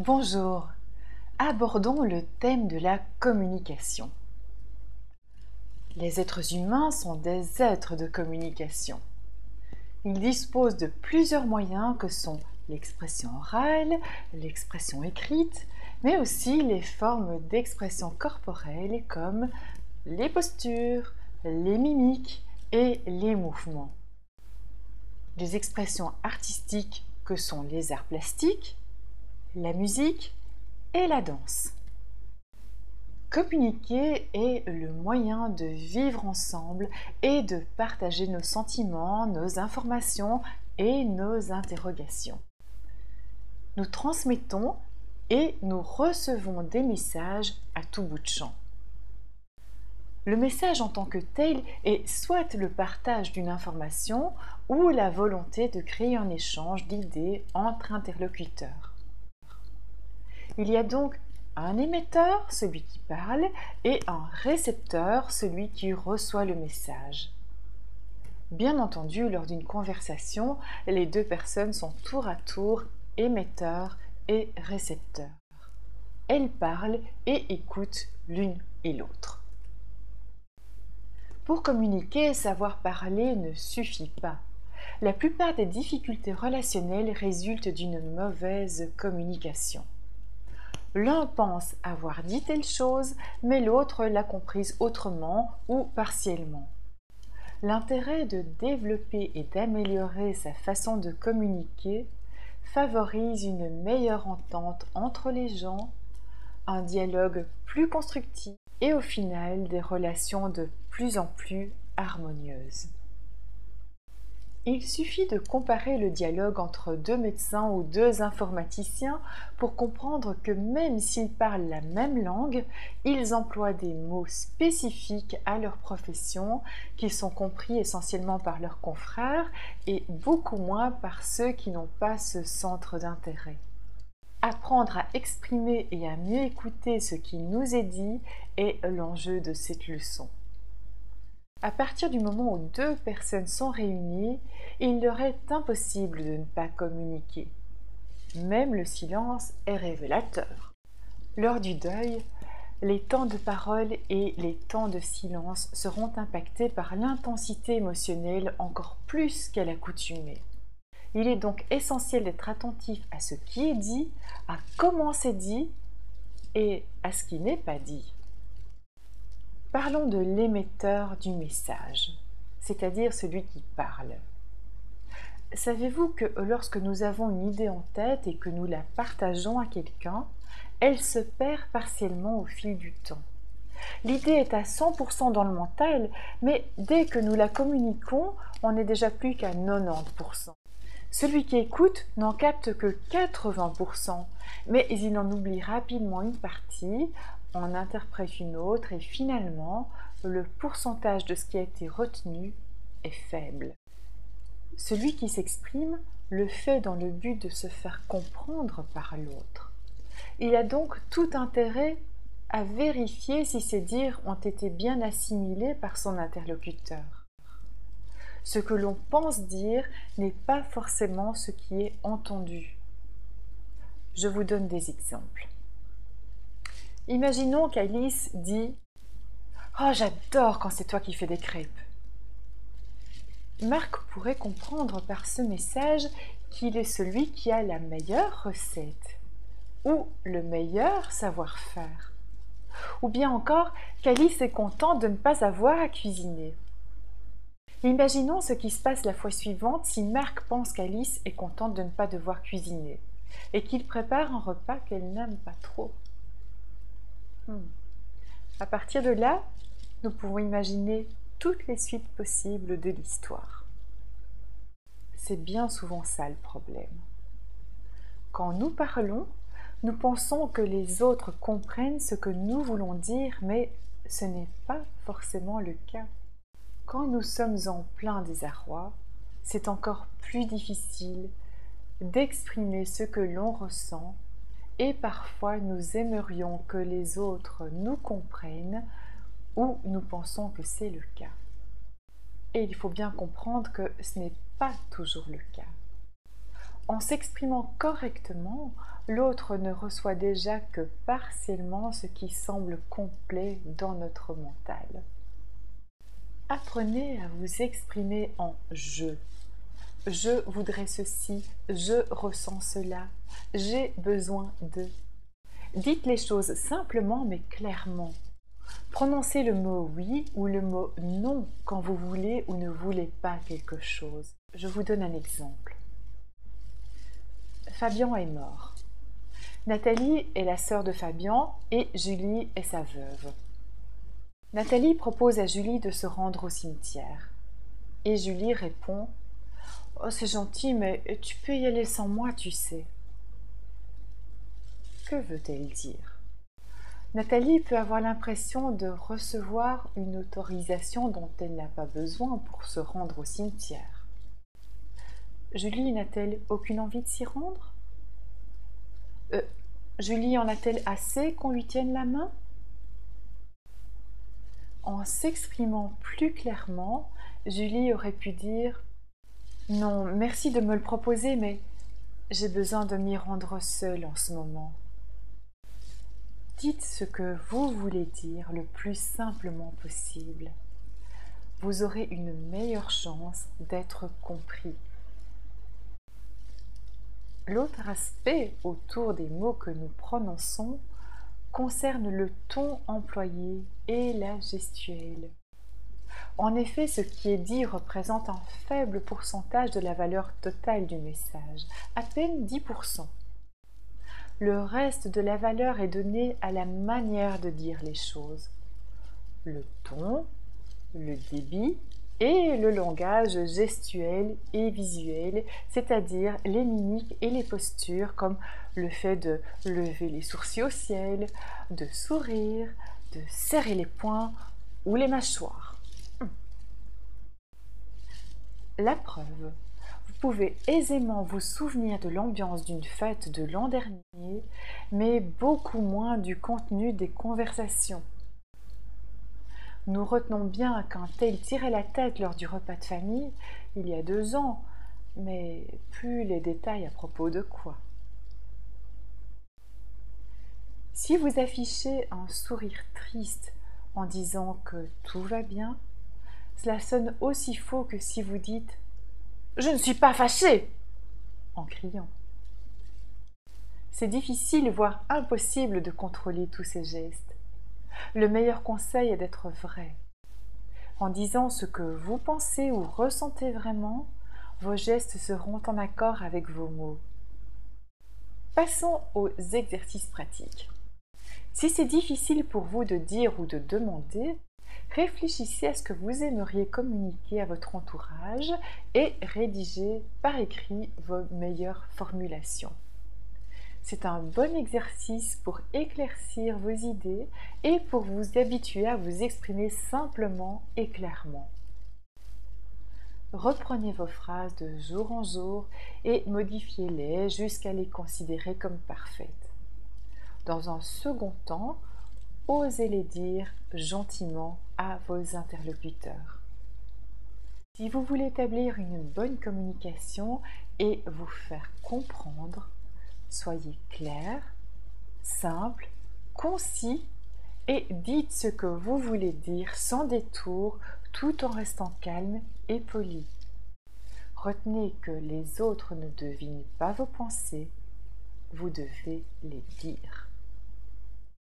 Bonjour, abordons le thème de la communication. Les êtres humains sont des êtres de communication. Ils disposent de plusieurs moyens que sont l'expression orale, l'expression écrite, mais aussi les formes d'expression corporelle comme les postures, les mimiques et les mouvements. Les expressions artistiques que sont les arts plastiques, la musique et la danse. Communiquer est le moyen de vivre ensemble et de partager nos sentiments, nos informations et nos interrogations. Nous transmettons et nous recevons des messages à tout bout de champ. Le message en tant que tel est soit le partage d'une information ou la volonté de créer un échange d'idées entre interlocuteurs. Il y a donc un émetteur, celui qui parle, et un récepteur, celui qui reçoit le message. Bien entendu, lors d'une conversation, les deux personnes sont tour à tour émetteurs et récepteurs. Elles parlent et écoutent l'une et l'autre. Pour communiquer, savoir parler ne suffit pas. La plupart des difficultés relationnelles résultent d'une mauvaise communication. L'un pense avoir dit telle chose, mais l'autre l'a comprise autrement ou partiellement. L'intérêt de développer et d'améliorer sa façon de communiquer favorise une meilleure entente entre les gens, un dialogue plus constructif et au final des relations de plus en plus harmonieuses. Il suffit de comparer le dialogue entre deux médecins ou deux informaticiens pour comprendre que même s'ils parlent la même langue, ils emploient des mots spécifiques à leur profession qui sont compris essentiellement par leurs confrères et beaucoup moins par ceux qui n'ont pas ce centre d'intérêt. Apprendre à exprimer et à mieux écouter ce qui nous est dit est l'enjeu de cette leçon. À partir du moment où deux personnes sont réunies, il leur est impossible de ne pas communiquer. Même le silence est révélateur. Lors du deuil, les temps de parole et les temps de silence seront impactés par l'intensité émotionnelle encore plus qu'à l'accoutumée. Il est donc essentiel d'être attentif à ce qui est dit, à comment c'est dit et à ce qui n'est pas dit. Parlons de l'émetteur du message, c'est-à-dire celui qui parle. Savez-vous que lorsque nous avons une idée en tête et que nous la partageons à quelqu'un, elle se perd partiellement au fil du temps. L'idée est à 100% dans le mental, mais dès que nous la communiquons, on n'est déjà plus qu'à 90%. Celui qui écoute n'en capte que 80%, mais il en oublie rapidement une partie, en interprète une autre et finalement, le pourcentage de ce qui a été retenu est faible. Celui qui s'exprime le fait dans le but de se faire comprendre par l'autre. Il a donc tout intérêt à vérifier si ses dires ont été bien assimilés par son interlocuteur. Ce que l'on pense dire n'est pas forcément ce qui est entendu. Je vous donne des exemples. Imaginons qu'Alice dit « Oh, j'adore quand c'est toi qui fais des crêpes ». Marc pourrait comprendre par ce message qu'il est celui qui a la meilleure recette ou le meilleur savoir-faire. Ou bien encore qu'Alice est contente de ne pas avoir à cuisiner. Imaginons ce qui se passe la fois suivante si Marc pense qu'Alice est contente de ne pas devoir cuisiner et qu'il prépare un repas qu'elle n'aime pas trop. À partir de là, nous pouvons imaginer toutes les suites possibles de l'histoire. C'est bien souvent ça le problème. Quand nous parlons, nous pensons que les autres comprennent ce que nous voulons dire, mais ce n'est pas forcément le cas. Quand nous sommes en plein désarroi, c'est encore plus difficile d'exprimer ce que l'on ressent et parfois nous aimerions que les autres nous comprennent ou nous pensons que c'est le cas. Et il faut bien comprendre que ce n'est pas toujours le cas. En s'exprimant correctement, l'autre ne reçoit déjà que partiellement ce qui semble complet dans notre mental. Apprenez à vous exprimer en « je ». Je voudrais ceci, je ressens cela, j'ai besoin de. Dites les choses simplement mais clairement. Prononcez le mot oui ou le mot non quand vous voulez ou ne voulez pas quelque chose. Je vous donne un exemple. Fabian est mort. Nathalie est la sœur de Fabian et Julie est sa veuve. Nathalie propose à Julie de se rendre au cimetière. Et Julie répond « Oh, c'est gentil, mais tu peux y aller sans moi, tu sais. » Que veut-elle dire? Nathalie peut avoir l'impression de recevoir une autorisation dont elle n'a pas besoin pour se rendre au cimetière. Julie n'a-t-elle aucune envie de s'y rendre? Julie en a-t-elle assez qu'on lui tienne la main? En s'exprimant plus clairement, Julie aurait pu dire « Non, merci de me le proposer, mais j'ai besoin de m'y rendre seule en ce moment. » Dites ce que vous voulez dire le plus simplement possible. Vous aurez une meilleure chance d'être compris. L'autre aspect autour des mots que nous prononçons concerne le ton employé et la gestuelle. En effet, ce qui est dit représente un faible pourcentage de la valeur totale du message, à peine 10%. Le reste de la valeur est donné à la manière de dire les choses. Le ton, le débit et le langage gestuel et visuel, c'est-à-dire les mimiques et les postures, comme le fait de lever les sourcils au ciel, de sourire, de serrer les poings ou les mâchoires. La preuve, vous pouvez aisément vous souvenir de l'ambiance d'une fête de l'an dernier, mais beaucoup moins du contenu des conversations. Nous retenons bien qu'un tel tirait la tête lors du repas de famille il y a 2 ans, mais plus les détails à propos de quoi. Si vous affichez un sourire triste en disant que tout va bien, cela sonne aussi faux que si vous dites « Je ne suis pas fâché !» en criant. C'est difficile, voire impossible de contrôler tous ces gestes. Le meilleur conseil est d'être vrai. En disant ce que vous pensez ou ressentez vraiment, vos gestes seront en accord avec vos mots. Passons aux exercices pratiques. Si c'est difficile pour vous de dire ou de demander, réfléchissez à ce que vous aimeriez communiquer à votre entourage et rédigez par écrit vos meilleures formulations. C'est un bon exercice pour éclaircir vos idées et pour vous habituer à vous exprimer simplement et clairement. Reprenez vos phrases de jour en jour et modifiez-les jusqu'à les considérer comme parfaites. Dans un second temps, osez les dire gentiment à vos interlocuteurs. Si vous voulez établir une bonne communication et vous faire comprendre, soyez clair, simple, concis et dites ce que vous voulez dire sans détour tout en restant calme et poli. Retenez que les autres ne devinent pas vos pensées, vous devez les dire.